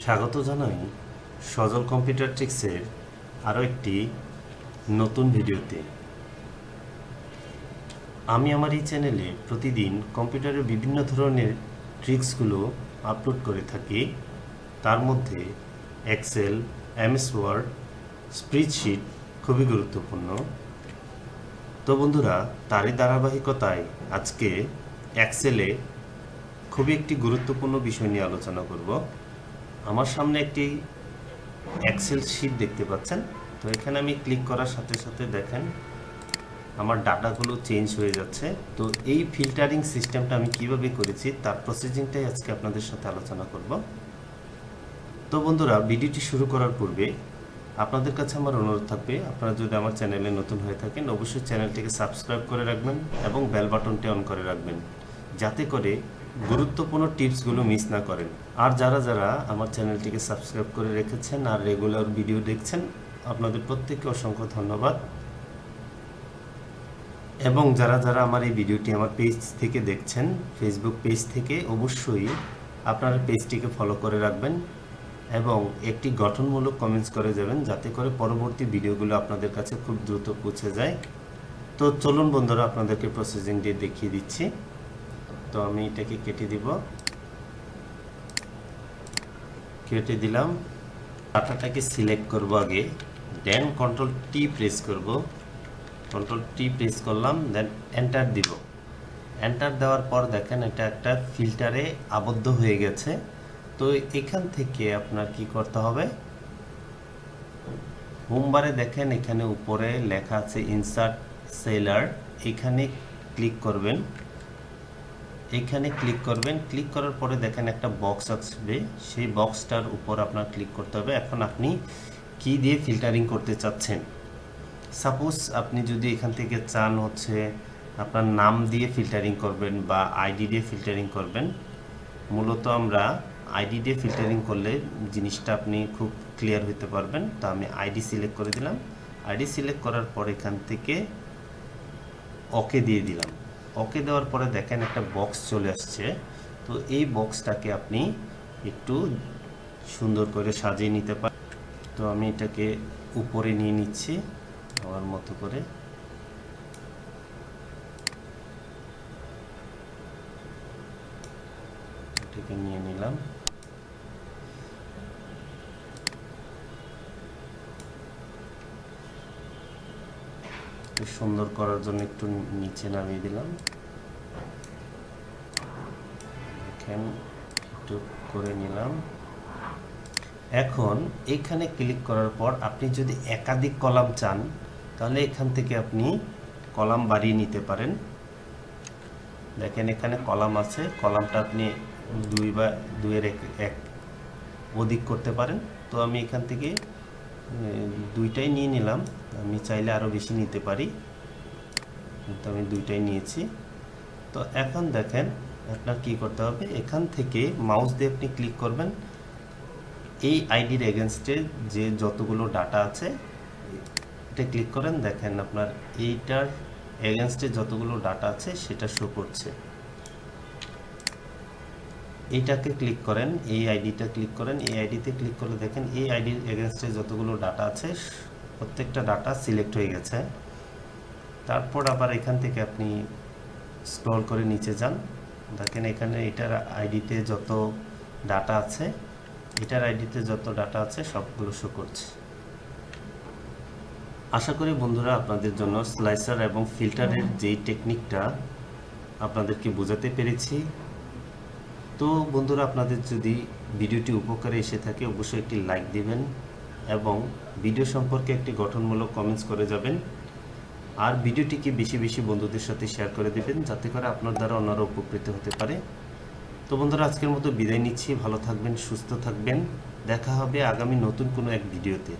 স্বাগত জানাই সজল কম্পিউটার ট্রিক্সের আরও একটি নতুন ভিডিওতে। আমি আমার এই চ্যানেলে প্রতিদিন কম্পিউটারের বিভিন্ন ধরনের ট্রিক্সগুলো আপলোড করে থাকি। তার মধ্যে এক্সেল, এমএস ওয়ার্ড, স্প্রেডশিট খুবই গুরুত্বপূর্ণ। তো বন্ধুরা, তারই ধারাবাহিকতায় আজকে এক্সেলে খুবই একটি গুরুত্বপূর্ণ বিষয় নিয়ে আলোচনা করব। আমার সামনে একটি এক্সেল শিট দেখতে পাচ্ছেন। তো এখানে আমি ক্লিক করার সাথে সাথে দেখেন আমার ডাটাগুলো চেঞ্জ হয়ে যাচ্ছে। তো এই ফিল্টারিং সিস্টেমটা আমি কিভাবে করেছি তার প্রসেসিংটাই আজকে আপনাদের সাথে আলোচনা করব। তো বন্ধুরা, ভিডিওটি শুরু করার পূর্বে আপনাদের কাছে আমার অনুরোধ থাকবে, আপনারা যদি আমার চ্যানেলে নতুন হয়ে থাকেন অবশ্যই চ্যানেলটিকে সাবস্ক্রাইব করে রাখবেন এবং বেল বাটনটি অন করে রাখবেন, যাতে করে গুরুত্বপূর্ণ টিপসগুলো মিস না করেন। আর যারা যারা আমার চ্যানেলটিকে সাবস্ক্রাইব করে রেখেছেন আর রেগুলার ভিডিও দেখছেন, আপনাদের প্রত্যেককে অসংখ্য ধন্যবাদ। এবং যারা যারা আমার এই ভিডিওটি আমার পেজ থেকে দেখছেন, ফেসবুক পেজ থেকে, অবশ্যই আপনারা পেজটিকে ফলো করে রাখবেন এবং একটি গঠনমূলক কমেন্টস করে যাবেন, যাতে করে পরবর্তী ভিডিওগুলো আপনাদের কাছে খুব দ্রুত পৌঁছে যায়। তো চলুন বন্ধুরা, আপনাদেরকে প্রসেসিং দিয়ে দেখিয়ে দিচ্ছি। তো আমি এটাকে কেটে দিব, কেটে দিলাম। ডাটাটাকে সিলেক্ট করব আগে, দেন কন্ট্রোল টি প্রেস করব, কন্ট্রোল টি প্রেস করলাম, দেন এন্টার দিব। এন্টার দেওয়ার পর দেখেন এটা একটা ফিল্টারে আবদ্ধ হয়ে গেছে। তো এখান থেকে আপনার কি করতে হবে, হোমবারে দেখেন এখানে উপরে লেখা আছে ইনসার্ট সেলার, এখানে ক্লিক করবেন। এখানে ক্লিক করবেন, ক্লিক করার পরে দেখেন একটা বক্স আসবে, সেই বক্সটার উপর আপনার ক্লিক করতে হবে। এখন আপনি কি দিয়ে ফিল্টারিং করতে চাচ্ছেন, সাপোজ আপনি যদি এখান থেকে চান হচ্ছে আপনার নাম দিয়ে ফিল্টারিং করবেন বা আইডি দিয়ে ফিল্টারিং করবেন। মূলত আমরা আইডি দিয়ে ফিল্টারিং করলে জিনিসটা আপনি খুব ক্লিয়ার হতে পারবেন। তো আমি আইডি সিলেক্ট করে দিলাম। আইডি সিলেক্ট করার পর এখান থেকে ওকে দিয়ে দিলাম। ওকে দেওয়ার পরে দেখেন একটা বক্স চলে আসছে। তো এই বক্সটাকে আপনি একটু সুন্দর করে সাজিয়ে নিতে পারেন। তো আমি এটাকে উপরে নিয়ে নিচ্ছি আমার মতো করে। এটাকে নিয়ে নিলাম। সুন্দর করার জন্য একটু নিচে নামিয়ে দিলাম, একটু করে নিলাম। এখন এখানে ক্লিক করার পর আপনি যদি একাধিক কলাম চান, তাহলে এখান থেকে আপনি কলাম বাড়িয়ে নিতে পারেন। দেখেন এখানে কলাম আছে, কলামটা আপনি 2 বা 2-এর এক অধিক করতে পারেন। তো আমি এখান থেকে 2টাই নিয়ে নিলাম। আমি চাইলে আরও বেশি নিতে পারি, কিন্তু আমি 2টাই নিয়েছি। তো এখন দেখেন আপনার কি করতে হবে, এখান থেকে মাউস দিয়ে আপনি ক্লিক করবেন। এই আইডির এগেনস্টে যে যতগুলো ডাটা আছে এটা ক্লিক করেন। দেখেন আপনার এইটার এগেনস্টে যতগুলো ডাটা আছে সেটা শো করছে। এইটাকে ক্লিক করেন, এই আইডিটা ক্লিক করেন। এই আইডিতে ক্লিক করলে দেখেন এই আইডির এগেনস্টে যতগুলো ডাটা আছে প্রত্যেকটা ডাটা সিলেক্ট হয়ে গেছে। তারপর আবার এখান থেকে আপনি স্ক্রল করে নিচে যান, দেখেন এখানে এটার আইডিতে যত ডাটা আছে, এটার আইডিতে যত ডাটা আছে সবগুলো শো করছে। আশা করি বন্ধুরা আপনাদের জন্য স্লাইসার এবং ফিল্টারের যেই টেকনিকটা আপনাদেরকে বোঝাতে পেরেছি। তো বন্ধুরা, আপনাদের যদি ভিডিওটি উপকারে এসে থাকে অবশ্যই একটি লাইক দিবেন এবং ভিডিও সম্পর্কে একটি গঠনমূলক কমেন্টস করে যাবেন। আর ভিডিওটিকে বেশি বেশি বন্ধুদের সাথে শেয়ার করে দেবেন, যাতে করে আপনার দ্বারা অন্যরা উপকৃত হতে পারে। তো বন্ধুরা, আজকের মতো বিদায় নিচ্ছি। ভালো থাকবেন, সুস্থ থাকবেন। দেখা হবে আগামী নতুন কোনো এক ভিডিওতে।